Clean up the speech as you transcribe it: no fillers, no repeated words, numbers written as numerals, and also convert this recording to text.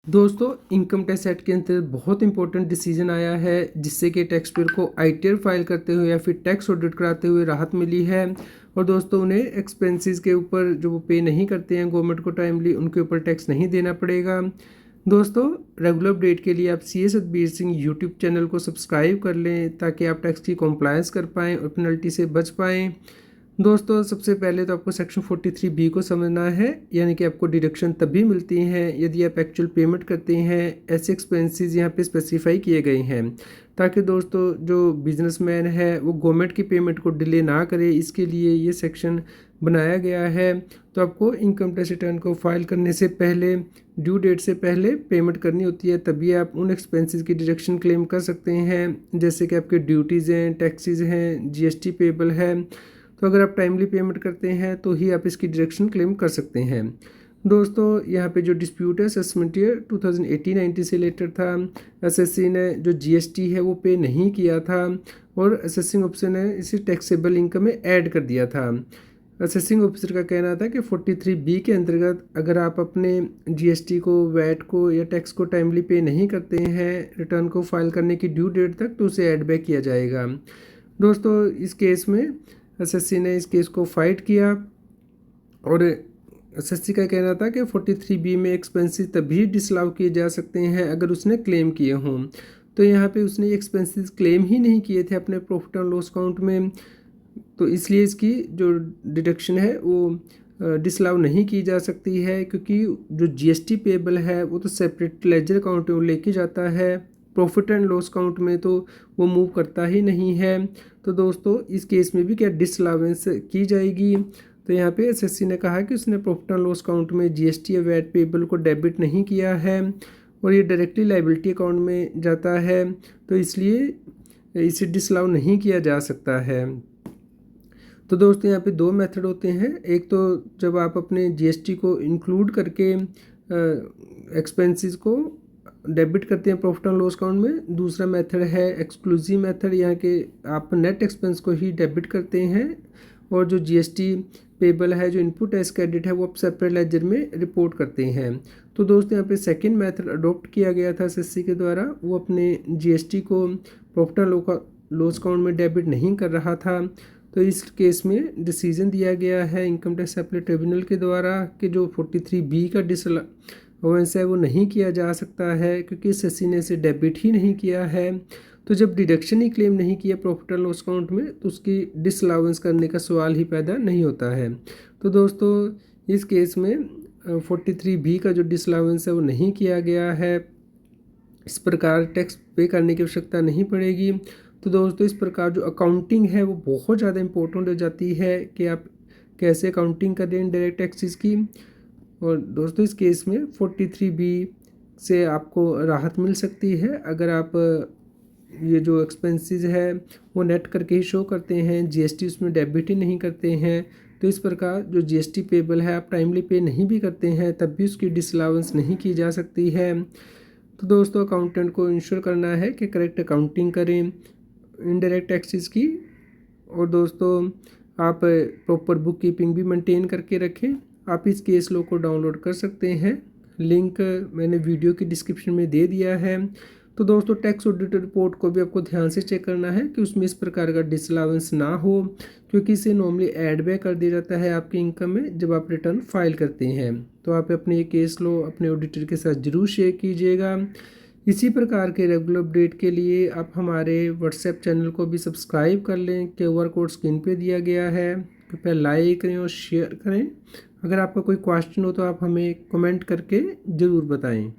दोस्तों, income tax act के अंतर्गत बहुत इंपॉर्टेंट डिसीजन आया है जिससे कि टैक्स पेयर को आईटीआर फाइल करते हुए या फिर टैक्स ऑडिट कराते हुए राहत मिली है। और दोस्तों, उन्हें एक्सपेंसेस के ऊपर जो वो पे नहीं करते हैं गवर्नमेंट को टाइमली, उनके ऊपर टैक्स नहीं देना पड़ेगा। दोस्तों, रेगुलर अपडेट के लिए आप CS Satbir Singh YouTube channel को सब्सक्राइब कर लें ताकि आप टैक्स की कॉम्प्लायंस कर पाएँ और पेनल्टी से बच पाएँ। दोस्तों, सबसे पहले तो आपको सेक्शन 43B को समझना है, यानी कि आपको डिडक्शन तभी मिलती हैं यदि आप एक्चुअल पेमेंट करते हैं। ऐसे एक्सपेंसेस यहाँ पे स्पेसिफाई किए गए हैं ताकि दोस्तों जो बिजनेसमैन है वो गवर्नमेंट की पेमेंट को डिले ना करे, इसके लिए ये सेक्शन बनाया गया है। तो आपको इनकम टैक्स रिटर्न को फाइल करने से पहले, ड्यू डेट से पहले पेमेंट करनी होती है, तभी आप उन एक्सपेंसेस की डिडक्शन क्लेम कर सकते हैं, जैसे कि आपके ड्यूटीज़ हैं, टैक्सेस हैं, GST पेबल है। तो अगर आप टाइमली पेमेंट करते हैं तो ही आप इसकी डिडक्शन क्लेम कर सकते हैं। दोस्तों, यहाँ पे जो डिस्प्यूट है असेसमेंट ईयर 2018-19 से रिलेटेड था। एसएससी ने जो GST है वो पे नहीं किया था और असेसिंग ऑफिसर ने इसे टैक्सेबल इनकम में ऐड कर दिया था। असेसिंग ऑफिसर का कहना था कि 43B के अंतर्गत अगर आप अपने GST को, वैट को या टैक्स को टाइमली पे नहीं करते हैं रिटर्न को फाइल करने की ड्यू डेट तक, तो उसे ऐड बैक किया जाएगा। दोस्तों, इस केस में एसएससी ने इस केस को फाइट किया और एसएससी का कहना था कि 43B में एक्सपेंसेस तभी डिसअलाउ किए जा सकते हैं अगर उसने क्लेम किए हों। तो यहाँ पे उसने एक्सपेंसेस क्लेम ही नहीं किए थे अपने प्रॉफिट एंड लॉस अकाउंट में, तो इसलिए इसकी जो डिडक्शन है वो डिसअलाउ नहीं की जा सकती है, क्योंकि जो GST पेबल है वो तो सेपरेट लेजर अकाउंट में लेके जाता है, प्रॉफिट एंड लॉस अकाउंट में तो वो मूव करता ही नहीं है। तो दोस्तों, इस केस में भी क्या डिसअलाउंस की जाएगी। तो यहाँ पे एसएससी ने कहा कि उसने प्रॉफिट एंड लॉस अकाउंट में GST या वैट पेबल को डेबिट नहीं किया है और ये डायरेक्टली लाइबिलिटी अकाउंट में जाता है, तो इसलिए इसे डिसअलाउ नहीं किया जा सकता है। तो दोस्तों, यहाँ पे दो मेथड होते हैं। एक तो जब आप अपने GST को इंक्लूड करके एक्सपेंसेस को डेबिट करते हैं प्रॉफिट एंड लॉस अकाउंट में। दूसरा मेथड है एक्सक्लूसिव मेथड, यहाँ के आप नेट एक्सपेंस को ही डेबिट करते हैं और जो GST पेबल है, जो इनपुट एज क्रेडिट है, वो आप सेपरेट लेजर में रिपोर्ट करते हैं। तो दोस्तों, यहाँ पे सेकंड मेथड अडोप्ट किया गया था एसएससी के द्वारा, वो अपने GST को प्रॉफिट एंड लॉस अकाउंट में डेबिट नहीं कर रहा था। तो इस केस में डिसीजन दिया गया है इनकम टैक्स अपीलेट ट्रिब्यूनल के द्वारा कि जो 43B का डिसअलाउंस है वो नहीं किया जा सकता है, क्योंकि एसएससी ने इसे डेबिट ही नहीं किया है। तो जब डिडक्शन ही क्लेम नहीं किया प्रॉफिट एंड लॉस अकाउंट में, तो उसकी डिसअलाउंस करने का सवाल ही पैदा नहीं होता है। तो दोस्तों, इस केस में 43B का जो डिसअलाउंस है वो नहीं किया गया है, इस प्रकार टैक्स पे करने की आवश्यकता नहीं पड़ेगी। तो दोस्तों, इस प्रकार जो अकाउंटिंग है वो बहुत ज़्यादा इम्पोर्टेंट हो जाती है कि आप कैसे अकाउंटिंग करें इनडायरेक्ट टैक्सेस की। और दोस्तों, इस केस में 43B से आपको राहत मिल सकती है अगर आप ये जो एक्सपेंसेस है वो नेट करके ही शो करते हैं, GST उसमें डेबिट ही नहीं करते हैं। तो इस प्रकार जो GST पेबल है आप टाइमली पे नहीं भी करते हैं तब भी उसकी डिसअलाउंस नहीं की जा सकती है। तो दोस्तों, अकाउंटेंट को इंश्योर करना है कि करेक्ट अकाउंटिंग करें इनडायरेक्ट टैक्सेस की। और दोस्तों, आप प्रॉपर बुक कीपिंग भी मेंटेन करके रखें। आप इस केस लॉ को डाउनलोड कर सकते हैं, लिंक मैंने वीडियो की डिस्क्रिप्शन में दे दिया है। तो दोस्तों, टैक्स ऑडिट रिपोर्ट को भी आपको ध्यान से चेक करना है कि उसमें इस प्रकार का डिसअलाउंस ना हो, क्योंकि इसे नॉर्मली ऐड बैक कर दिया जाता है आपकी इनकम में जब आप रिटर्न फाइल करते हैं। तो आप अपने ये केस लॉ अपने ऑडिटर के साथ ज़रूर शेयर कीजिएगा। इसी प्रकार के रेगुलर अपडेट के लिए आप हमारे व्हाट्सएप चैनल को भी सब्सक्राइब कर लें। QR कोड स्क्रीन पे दिया गया है, कृपया लाइक करें और शेयर करें। अगर आपका कोई क्वेश्चन हो तो आप हमें कमेंट करके ज़रूर बताएं।